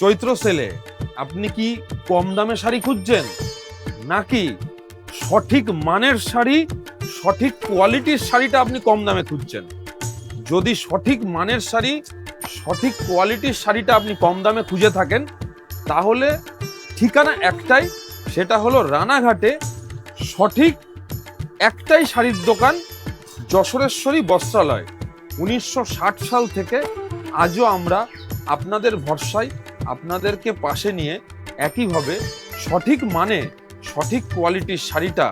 চৈত্র সেলে আপনি কি কম দামে শাড়ি খুঁজছেন, নাকি সঠিক মানের শাড়ি, সঠিক কোয়ালিটির শাড়িটা আপনি কম দামে খুঁজছেন? যদি সঠিক মানের শাড়ি, সঠিক কোয়ালিটির শাড়িটা আপনি কম দামে খুঁজে থাকেন, তাহলে ঠিকানা একটাই, সেটা হলো রানাঘাটে সঠিক একটাই শাড়ির দোকান, যশোরেশ্বরী বস্ত্রালয়। 1960 সাল থেকে আজও আমরা আপনাদের ভরসায় আপনাদেরকে পাশে নিয়ে একইভাবে সঠিক মানে, সঠিক কোয়ালিটির শাড়িটা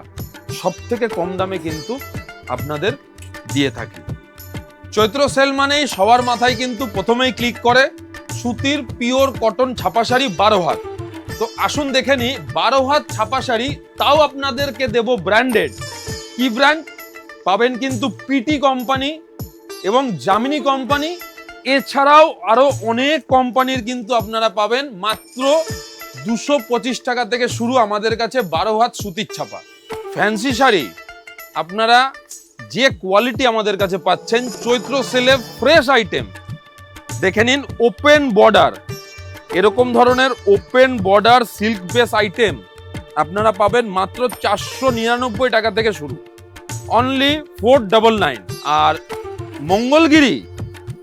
সব থেকে কম দামে কিন্তু আপনাদের দিয়ে থাকি। চৈত্র সেল মানেই সবার মাথায় কিন্তু প্রথমেই ক্লিক করে সুতির পিওর কটন ছাপা শাড়ি 12 হাত। তো আসুন দেখে নিই 12 হাত ছাপা শাড়ি, তাও আপনাদেরকে দেব ব্র্যান্ডেড। কি ব্র্যান্ড পাবেন? কিন্তু পিটি কোম্পানি এবং জামিনী কোম্পানি, এছাড়াও আরো অনেক কোম্পানির কিন্তু আপনারা পাবেন। মাত্র 225 টাকা থেকে শুরু আমাদের কাছে 12 হাত সুতির ছাপা ফ্যান্সি শাড়ি। আপনারা যে কোয়ালিটি আমাদের কাছে পাচ্ছেন, চৈত্র সেলে ফ্রেশ আইটেম দেখে নিন। ওপেন বর্ডার, এরকম ধরনের open border silk base item আপনারা পাবেন মাত্র 499 টাকা থেকে শুরু, অনলি 499। আর মঙ্গলগিরি,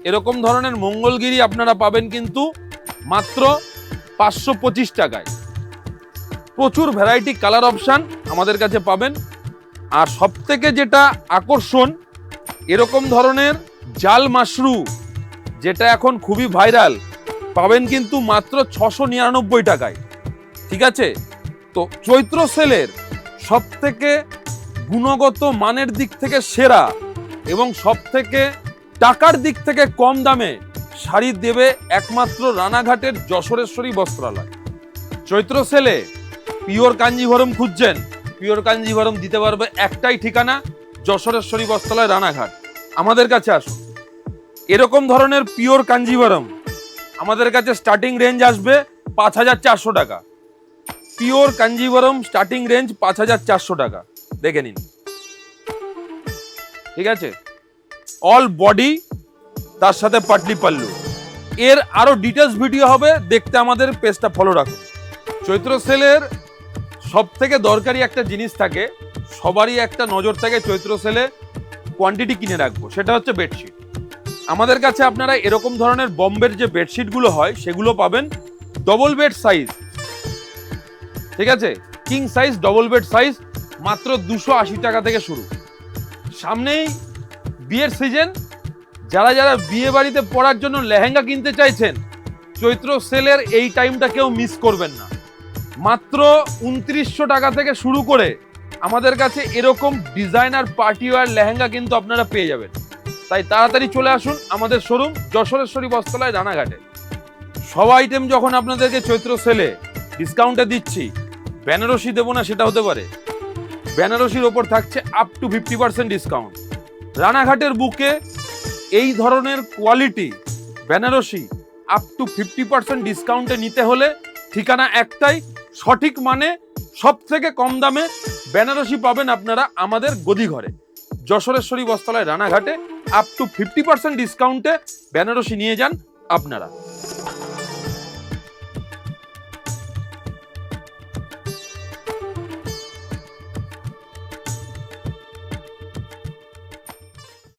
এরকম ধরনের মঙ্গলগিরি আপনারা পাবেন কিন্তু মাত্র 525 টাকায়। প্রচুর ভ্যারাইটি কালার অপশন আমাদের কাছে পাবেন। আর সব থেকে যেটা আকর্ষণ, এরকম ধরনের জাল মাশরু, যেটা এখন খুবই ভাইরাল, পাবেন কিন্তু মাত্র 699 টাকায়। ঠিক আছে? তো চৈত্র সেলের সব থেকে গুণগত মানের দিক থেকে সেরা এবং সব থেকে টাকার দিক থেকে কম দামে শাড়ি দেবে একমাত্র রানাঘাটের যশোরেশ্বরী বস্ত্রালয়। চৈত্র সেলে পিওর কাঞ্জিভরম খুঁজছেন, পিওর কাঞ্জিভরম দিতে পারবে একটাই ঠিকানা, যশোরেশ্বরী বস্ত্রালয় রানাঘাট। আমাদের কাছে আসুন। এরকম ধরনের পিওর কাঞ্জিভরম আমাদের কাছে স্টার্টিং রেঞ্জ আসবে 5400 টাকা। পিওর কাঞ্জিভরম স্টার্টিং রেঞ্জ 5400 টাকা, দেখে নিন। ঠিক আছে? অল বডি, তার সাথে পাটলি পাল্লু। এর আরো ডিটেলস ভিডিও হবে, দেখতে আমাদের পেজটা ফলো রাখুন। চৈত্র সেলের সব থেকে দরকারি একটা জিনিস থাকে, সবারই একটা নজর থাকে চৈত্র সেলে কোয়ান্টিটি কিনে রাখবো, সেটা হচ্ছে বেডশিট। আমাদের কাছে আপনারা এরকম ধরনের বোম্বের যে বেডশিটগুলো হয় সেগুলো পাবেন ডবল বেড সাইজ। ঠিক আছে? King size, double bed size মাত্র 280 টাকা থেকে শুরু। সামনেই বিয়ের সিজন, যারা যারা বিয়ে বাড়িতে পরার জন্য লেহেঙ্গা কিনতে চাইছেন, চৈত্র সেলের এই টাইমটা কেউ মিস করবেন না। মাত্র 2900 টাকা থেকে শুরু করে আমাদের কাছে এরকম ডিজাইনার পার্টিওয়ার লেহেঙ্গা কিন্তু আপনারা পেয়ে যাবেন। তাই তাড়াতাড়ি চলে আসুন আমাদের শোরুম, যশোরেশ্বরী বস্ত্রালয় রানাঘাটে। সব আইটেম যখন আপনাদেরকে চৈত্র সেলে ডিসকাউন্টে দিচ্ছি, বেনারসি দেবো না সেটা হতে পারে? বেনারসির ওপর থাকছে আপ টু 50% ডিসকাউন্ট। রানাঘাটের বুকে এই ধরনের কোয়ালিটি বেনারসি আপ টু 50% ডিসকাউন্টে নিতে হলে ঠিকানা একটাই, সঠিক মানে সব থেকে কম দামে বেনারসি পাবেন আপনারা আমাদের গদি ঘরে, যশোরেশ্বরী বস্ত্রালয় রানাঘাটে। আপ টু 50% ডিসকাউন্টে বেনারসি নিয়ে যান আপনারা।